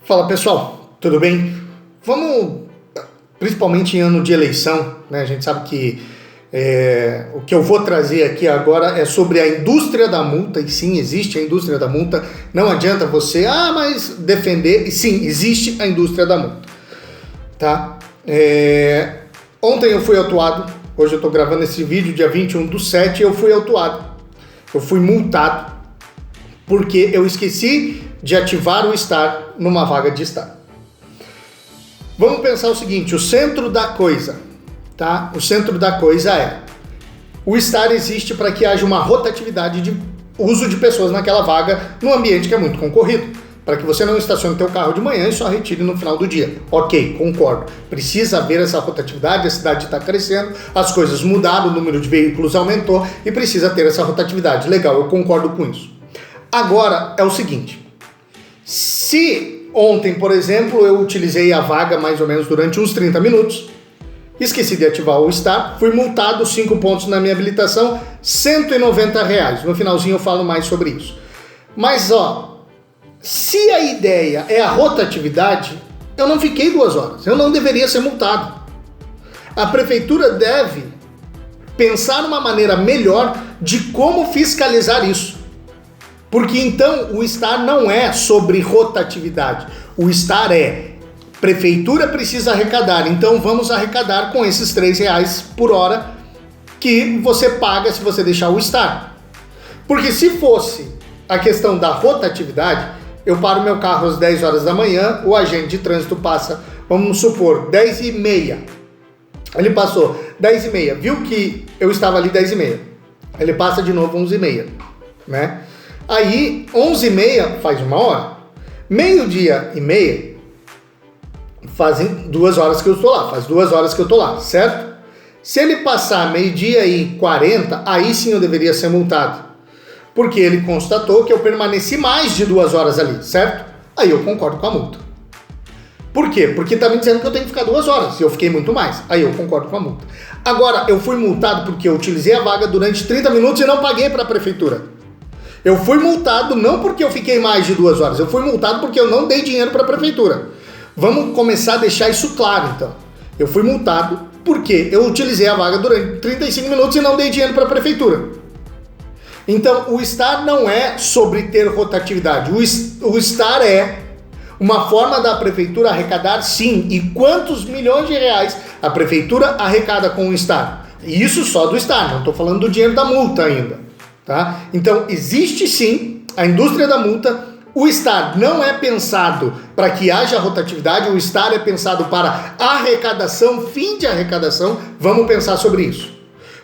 Fala pessoal, tudo bem? Vamos, principalmente em ano de eleição, né? A gente sabe que o que eu vou trazer aqui agora é sobre a indústria da multa, e sim, existe a indústria da multa. Não adianta você, mas defender, e sim, existe a indústria da multa, tá? Ontem eu fui autuado, hoje eu estou gravando esse vídeo, dia 21/7, eu fui autuado, eu fui multado, porque eu esqueci de ativar o STAR numa vaga de STAR. Vamos pensar o seguinte, o centro da coisa, tá? O centro da coisa é, o STAR existe para que haja uma rotatividade de uso de pessoas naquela vaga, num ambiente que é muito concorrido, para que você não estacione teu carro de manhã e só retire no final do dia. Ok, concordo. Precisa haver essa rotatividade, a cidade está crescendo, as coisas mudaram, o número de veículos aumentou e precisa ter essa rotatividade. Legal, eu concordo com isso. Agora é o seguinte, se ontem, por exemplo, eu utilizei a vaga mais ou menos durante uns 30 minutos, esqueci de ativar o STAR, fui multado 5 pontos na minha habilitação, R$190. No finalzinho eu falo mais sobre isso. Mas se a ideia é a rotatividade, eu não fiquei 2 horas, eu não deveria ser multado. A prefeitura deve pensar uma maneira melhor de como fiscalizar isso. Porque então o STAR não é sobre rotatividade, o STAR prefeitura precisa arrecadar, então vamos arrecadar com esses R$3 por hora que você paga se você deixar o STAR. Porque se fosse a questão da rotatividade, eu paro meu carro às 10 horas da manhã, o agente de trânsito passa, vamos supor, 10h30. Ele passou 10h30, viu que eu estava ali 10h30. Ele passa de novo 11h30, né? Aí, 11h30 faz 1 hora. 12h30 fazem 2 horas que eu estou lá, faz 2 horas que eu estou lá, certo? Se ele passar 12h40, aí sim eu deveria ser multado. Porque ele constatou que eu permaneci mais de 2 horas ali, certo? Aí eu concordo com a multa. Por quê? Porque tá me dizendo que eu tenho que ficar 2 horas, e eu fiquei muito mais. Aí eu concordo com a multa. Agora, eu fui multado porque eu utilizei a vaga durante 30 minutos e não paguei para a prefeitura. Eu fui multado não porque eu fiquei mais de 2 horas, eu fui multado porque eu não dei dinheiro para a prefeitura. Vamos começar a deixar isso claro, então. Eu fui multado porque eu utilizei a vaga durante 35 minutos e não dei dinheiro para a prefeitura. Então, o STAR não é sobre ter rotatividade. O STAR é uma forma da prefeitura arrecadar, sim. E quantos milhões de reais a prefeitura arrecada com o STAR? Isso só do STAR, não estou falando do dinheiro da multa ainda. Tá? Então, existe sim a indústria da multa. O STAR não é pensado para que haja rotatividade, o STAR é pensado para arrecadação, fim de arrecadação. Vamos pensar sobre isso.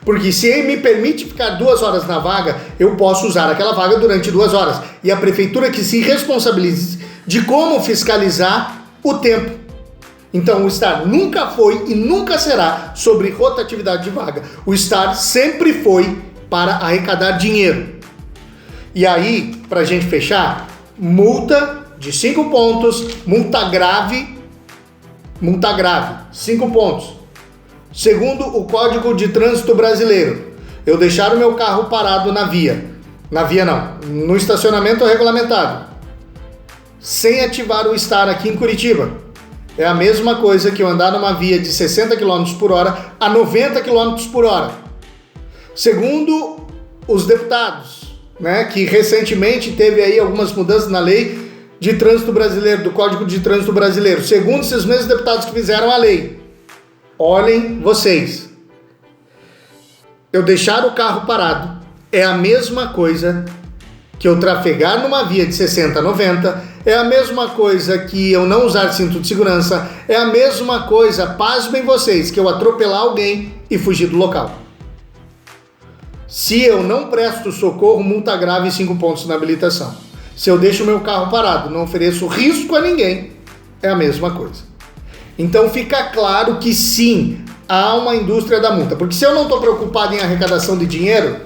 Porque se ele me permite ficar 2 horas na vaga, eu posso usar aquela vaga durante 2 horas. E a prefeitura que se responsabilize de como fiscalizar o tempo. Então o STAR nunca foi e nunca será sobre rotatividade de vaga. O STAR sempre foi para arrecadar dinheiro. E aí, para a gente fechar, multa de 5 pontos, multa grave, 5 pontos. Segundo o Código de Trânsito Brasileiro, eu deixar o meu carro parado no estacionamento regulamentado, sem ativar o STAR aqui em Curitiba, é a mesma coisa que eu andar numa via de 60 km por hora a 90 km por hora. Segundo os deputados, né, que recentemente teve aí algumas mudanças na lei de trânsito brasileiro, do Código de Trânsito Brasileiro, segundo esses mesmos deputados que fizeram a lei, olhem vocês, eu deixar o carro parado é a mesma coisa que eu trafegar numa via de 60 a 90, é a mesma coisa que eu não usar cinto de segurança, é a mesma coisa, pasmem vocês, que eu atropelar alguém e fugir do local. Se eu não presto socorro, multa grave e 5 pontos na habilitação. Se eu deixo o meu carro parado, não ofereço risco a ninguém, é a mesma coisa. Então fica claro que sim, há uma indústria da multa. Porque se eu não estou preocupado em arrecadação de dinheiro,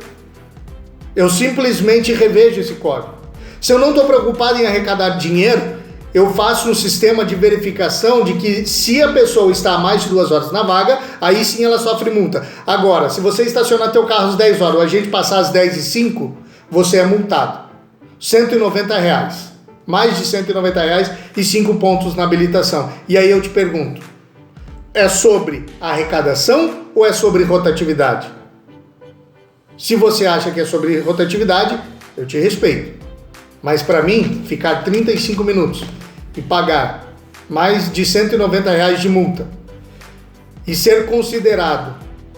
eu simplesmente revejo esse código. Se eu não estou preocupado em arrecadar dinheiro, eu faço um sistema de verificação de que se a pessoa está há mais de 2 horas na vaga, aí sim ela sofre multa. Agora, se você estacionar teu carro às 10 horas, o agente passar às 10h05, você é multado. R$190. mais de R$ 190 e 5 pontos na habilitação. E aí eu te pergunto, é sobre arrecadação ou é sobre rotatividade? Se você acha que é sobre rotatividade, eu te respeito. Mas para mim, ficar 35 minutos e pagar mais de R$ 190 de multa e ser considerado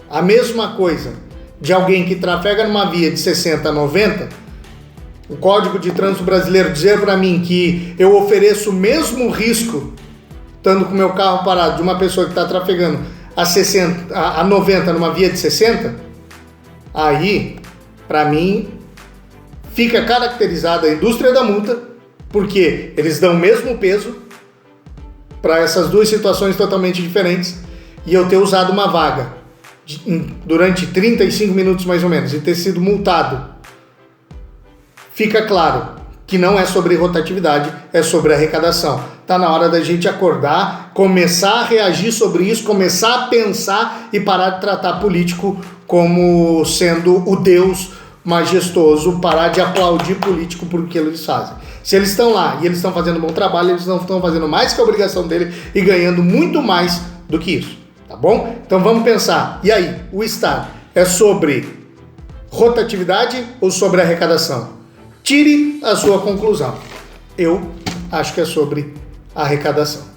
a mesma coisa de alguém que trafega numa via de 60 a 90, o Código de Trânsito Brasileiro dizer para mim que eu ofereço o mesmo risco, estando com o meu carro parado, de uma pessoa que está trafegando a 90 numa via de 60, aí, para mim, fica caracterizada a indústria da multa, porque eles dão o mesmo peso para essas duas situações totalmente diferentes, e eu ter usado uma vaga durante 35 minutos mais ou menos e ter sido multado. Fica claro que não é sobre rotatividade, é sobre arrecadação. Está na hora da gente acordar, começar a reagir sobre isso, começar a pensar e parar de tratar político como sendo o Deus majestoso, parar de aplaudir político por o que eles fazem. Se eles estão lá e eles estão fazendo um bom trabalho, eles não estão fazendo mais que a obrigação dele e ganhando muito mais do que isso, tá bom? Então vamos pensar, e aí, o Estado é sobre rotatividade ou sobre arrecadação? Tire a sua conclusão. Eu acho que é sobre arrecadação.